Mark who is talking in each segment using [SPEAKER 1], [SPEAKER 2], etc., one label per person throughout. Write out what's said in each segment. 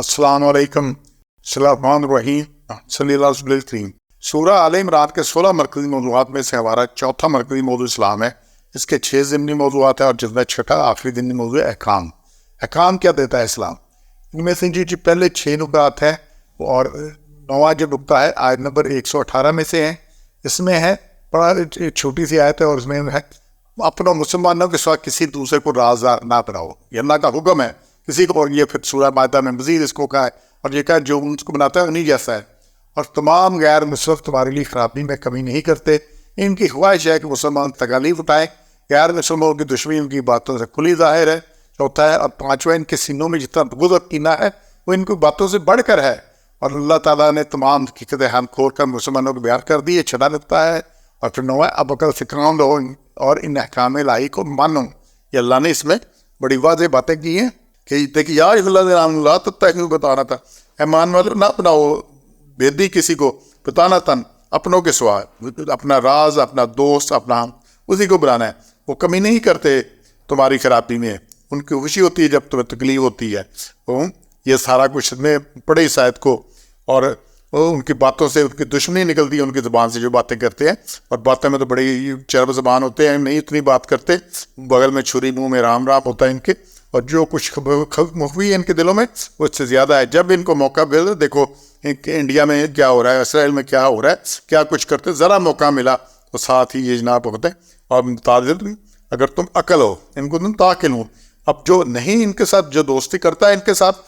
[SPEAKER 1] السلام علیکم الرحمن الرحیم صلی اللہ علیہ وسلم۔ سورہ آل عمران کے 16 مرکزی موضوعات میں سے ہمارا چوتھا مرکزی موضوع اسلام ہے۔ اس کے 6 ضمنی موضوعات ہیں اور جس میں چھٹا آخری ضمنی موضوع ہے احکام۔ احکام کیا دیتا ہے اسلام؟ ان میں سے جی پہلے 6 نکات ہیں اور 9واں جو نکتہ ہے آیت نمبر 118 میں سے ہے۔ اس میں ہے بڑا چھوٹی سی آیت ہے اور اس میں ہے اپنا مسلمانوں کے ساتھ کسی دوسرے کو رازدار نہ بناؤ، یہ اللہ کا حکم ہے کسی کو۔ اور یہ پھر سورہ مائدہ میں مزید اس کو کہا ہے اور یہ کہا جو ان کو بناتا ہے انہیں جیسا ہے، اور تمام غیر مسلم تمہارے لیے خرابی میں کمی نہیں کرتے۔ ان کی خواہش ہے کہ مسلمان تکالیف اٹھائیں، غیر مسلموں کی دشمنی ان کی باتوں سے کھلی ظاہر ہے۔ چوتھا ہے اور پانچواں، ان کے سینوں میں جتنا بغض اور کینہ ہے وہ ان کی باتوں سے بڑھ کر ہے، اور اللہ تعالیٰ نے تمام حقیقتیں ہم کھول کر مسلمانوں کو بیان کر دی، یہ چھڑا لگتا ہے۔ اور پھر 9واں، اب عقل سے کام لو اور ان احکام الہی کو مانو۔ یہ اللہ نے اس میں بڑی واضح باتیں کی ہیں کہ دیکھیے یا اللہ تتقوا بتانا تھا، ایمان والے نہ اپناؤ بیدی کسی کو، بتانا تن اپنوں کے سوا، اپنا راز، اپنا دوست، اپنا اسی کو بلانا ہے۔ وہ کمی نہیں کرتے تمہاری خرابی میں، ان کی خوشی ہوتی ہے جب تمہیں تکلیف ہوتی ہے۔ یہ سارا کچھ میں پڑھے اس آیت کو، اور ان کی باتوں سے ان کی دشمنی نکلتی ہے، ان کی زبان سے جو باتیں کرتے ہیں، اور باتیں میں تو بڑی چرب زبان ہوتے ہیں، نہیں اتنی بات کرتے، بغل میں چھری منہ میں رام رام ہوتا ہے ان کے، اور جو کچھ مخفی ہے ان کے دلوں میں وہ اس سے زیادہ ہے۔ جب ان کو موقع ملے، دیکھو انڈیا میں کیا ہو رہا ہے، اسرائیل میں کیا ہو رہا ہے، کیا کچھ کرتے، ذرا موقع ملا تو ساتھ ہی یہ جناب ہوتے ہیں۔ اور اگر تم عقل ہو، ان کو تم تاقل ہو۔ اب جو نہیں ان کے ساتھ جو دوستی کرتا ہے ان کے ساتھ،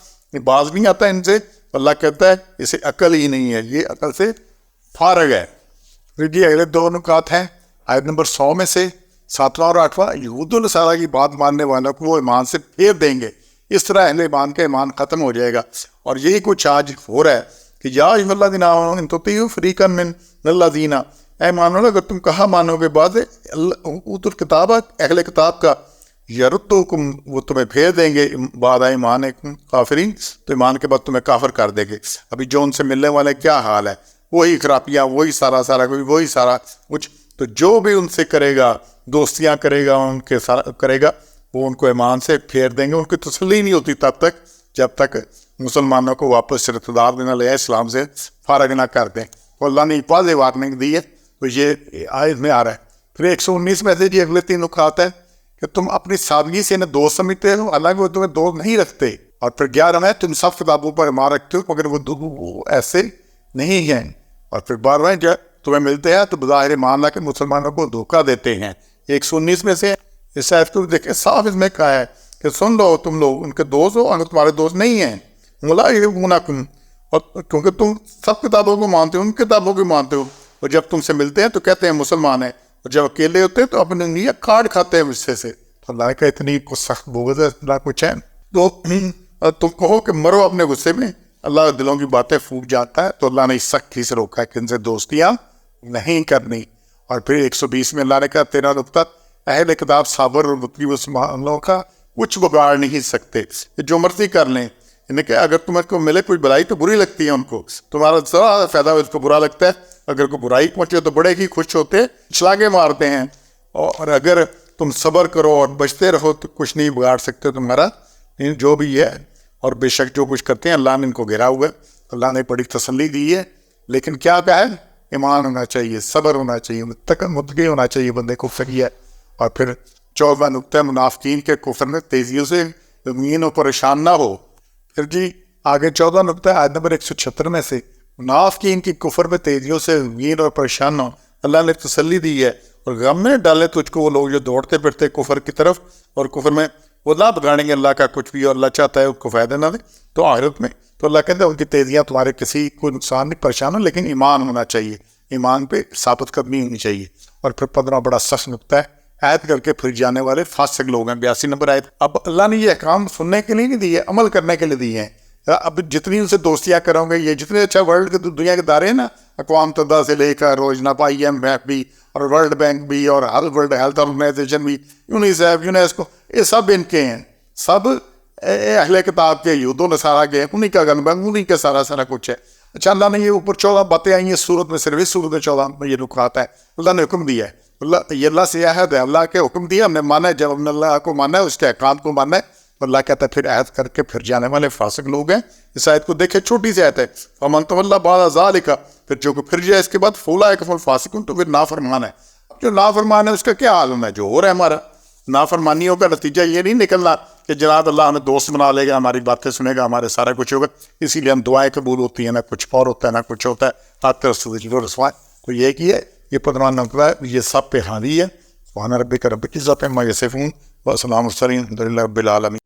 [SPEAKER 1] باز نہیں آتا ان سے، اللہ کہتا ہے اسے عقل ہی نہیں ہے، یہ عقل سے فارغ ہے۔ پھر جی اگلے 2 نکات ہیں آیت نمبر 100 میں سے 7واں اور 8واں۔ یہود و نصارہ کی بات ماننے والوں کو وہ ایمان سے پھیر دیں گے، اس طرح اہل ایمان کا ایمان ختم ہو جائے گا۔ اور یہی کچھ آج ہو رہا ہے کہ یا ایھا الذین آمنوا ان تطیعوا فریقا من الذین، اے ایمان والو اگر تم کہا مانو گے بعض اوتوا الکتاب، اہل کتاب کا، یردوکم وہ تمہیں پھیر دیں گے بعد ایمان کافرین، تو ایمان کے بعد تمہیں کافر کر دیں گے۔ ابھی جو ان سے ملنے والے کیا حال ہے، وہی خرابیاں، وہی سارا وہی سارا کچھ۔ تو جو بھی ان سے کرے گا، دوستیاں کرے گا، ان کے کرے گا، وہ ان کو ایمان سے پھیر دیں گے۔ ان کی تسلی نہیں ہوتی تب تک جب تک مسلمانوں کو واپس ارتداد میں نہ لے آئے، اسلام سے فارغ نہ کر دیں۔ تو اللہ نے واضح وارننگ دی ہے، تو یہ آیت میں آ رہا ہے۔ پھر 119 میں سے جی اگلے 3 نکات ہیں کہ تم اپنی سادگی سے انہیں دوست سمجھتے ہو، حالانکہ وہ تمہیں دوست نہیں رکھتے۔ اور پھر 11 ہے تم سب کتابوں پر ایمان رکھتے ہو مگر وہ ایسے نہیں ہیں۔ اور پھر 12 جب تمہیں ملتے ہیں تو بظاہر ایمان لا کے مسلمانوں کو دھوکہ دیتے ہیں۔ 119 میں سے اس آیت کو دیکھیں، صاف اس میں کہا ہے کہ سن لو تم لوگ ان کے دوست ہو اگر تمہارے دوست نہیں ہیں، ملائکم، اور کیونکہ تم سب کتابوں کو مانتے ہو، ان کتابوں کو مانتے ہو، اور جب تم سے ملتے ہیں تو کہتے ہیں مسلمان ہیں، اور جب اکیلے ہوتے ہیں تو اپنے لیے کاٹ کھاتے ہیں غصے سے۔ تو اللہ کا اتنی کچھ سخت بغض ہے، اللہ کچھ ہے تو تم کہو کہ مرو اپنے غصے میں، اللہ دلوں کی باتیں پھوٹ جاتا ہے۔ تو اللہ نے اس سختی سے روکا ہے کہ ان سے دوستیاں نہیں کرنی۔ اور پھر 120 میں اللہ نے کہا 13 نکتہ، اہل کتاب صابر اور مطیع مسلمانوں کا کچھ بگاڑ نہیں سکتے، جو مرضی کر لیں۔ انہیں کہ اگر تمہیں کو ملے کوئی بلائی تو بری لگتی ہے ان کو، تمہارا ذرا فائدہ ہو اس کو برا لگتا ہے، اگر کوئی برائی پہنچے تو بڑے ہی خوش ہوتے، چھلاگے مارتے ہیں۔ اور اگر تم صبر کرو اور بچتے رہو تو کچھ نہیں بگاڑ سکتے تمہارا جو بھی ہے۔ اور بے شک جو کچھ کرتے ہیں اللہ نے ان کو گھیرا ہوا ہے، اللہ نے بڑی تسلی دی ہے۔ لیکن کیا ہے، ایمان ہونا چاہیے، صبر ہونا چاہیے، متقی ہونا چاہیے بندے کو ہے۔ اور پھر 14واں نکتہ، منافقین کے کفر میں تیزیوں سے غمگین و پریشان نہ ہو۔ پھر جی آگے 14 نکتہ آیت نمبر 176 میں سے، منافقین کی کفر میں تیزیوں سے غمگین اور پریشان ہو، اللہ نے تسلی دی ہے، اور غم میں ڈالے تجھ کو وہ لوگ جو دوڑتے پھرتے کفر کی طرف، اور کفر میں وہ نہ بگاڑیں گے اللہ کا کچھ بھی، اور اللہ چاہتا ہے اس کو فائدہ نہ دے تو آخرت میں۔ تو اللہ کہتا ہے ان کی تیزیاں تمہارے کسی کو نقصان نہیں، پریشان ہو، لیکن ایمان ہونا چاہیے، ایمان پہ ثابت قدمی ہونی چاہیے۔ اور پھر 15 بڑا سخت نکتہ ہے، عہد کر کے پھر جانے والے فاسق لوگ ہیں، 82 نمبر آیت۔ اب اللہ نے یہ احکام سننے کے لیے نہیں دی ہے، عمل کرنے کے لیے دی ہیں۔ اب جتنی ان سے دوستیاں کرو گے، یہ جتنے اچھا ورلڈ کے دنیا کے دارے ہیں نا، اقوام متحدہ سے لے کر روزنہ IMF بھی، اور ورلڈ بینک بھی، اور ورلڈ ہیلتھ آرگنائزیشن بھی، یونیسیف، یونیسکو، یہ سب ان کے ہیں، سب اہل کتاب کے، یہود و نصارہ کے، انہیں کا گن بن، انہیں کا سارا کچھ ہے۔ اچھا اللہ نے یہ اوپر 14 باتیں آئی ہیں سورت میں، صرف اس سورت میں 14 میں یہ نکات ہے، اللہ نے حکم دیا ہے، یہ اللہ سے عہد ہے، اللہ کے حکم دیا ہم نے مانا ہے، جب ہم نے اللہ کو مانا ہے، اس کے احکام کو مانا ہے، اللہ کہتا ہے پھر عہد کر کے پھر جانے والے فاسق لوگ ہیں. اس آیت کو دیکھیں، چھوٹی سی آیت ہے. فمن تولی بعد ذلک، پھر جو کہ پھر جائے اس کے بعد فاولئک هم الفاسقون، تو پھر نافرمان ہے. اب جو نافرمان ہے اس کا کیا عالم ہے؟ جو ہو رہا ہے ہمارا نافرمانیوں کا نتیجہ یہ نہیں نکلنا کہ جناب اللہ ہمیں دوست بنا لے گا، ہماری باتیں سنے گا، ہمارے سارا کچھ ہوگا، اسی لیے ہم دعائیں قبول ہوتی ہیں، نہ کچھ اور ہوتا ہے نہ کچھ ہوتا ہے. آج رسوائے تو یہ کی ہے، یہ 15 نقطہ ہے، یہ سب پہ حاوی ہے. سبحان ربک رب العزۃ عما یصفون وسلام علی المرسلین الحمد للہ رب العالمین.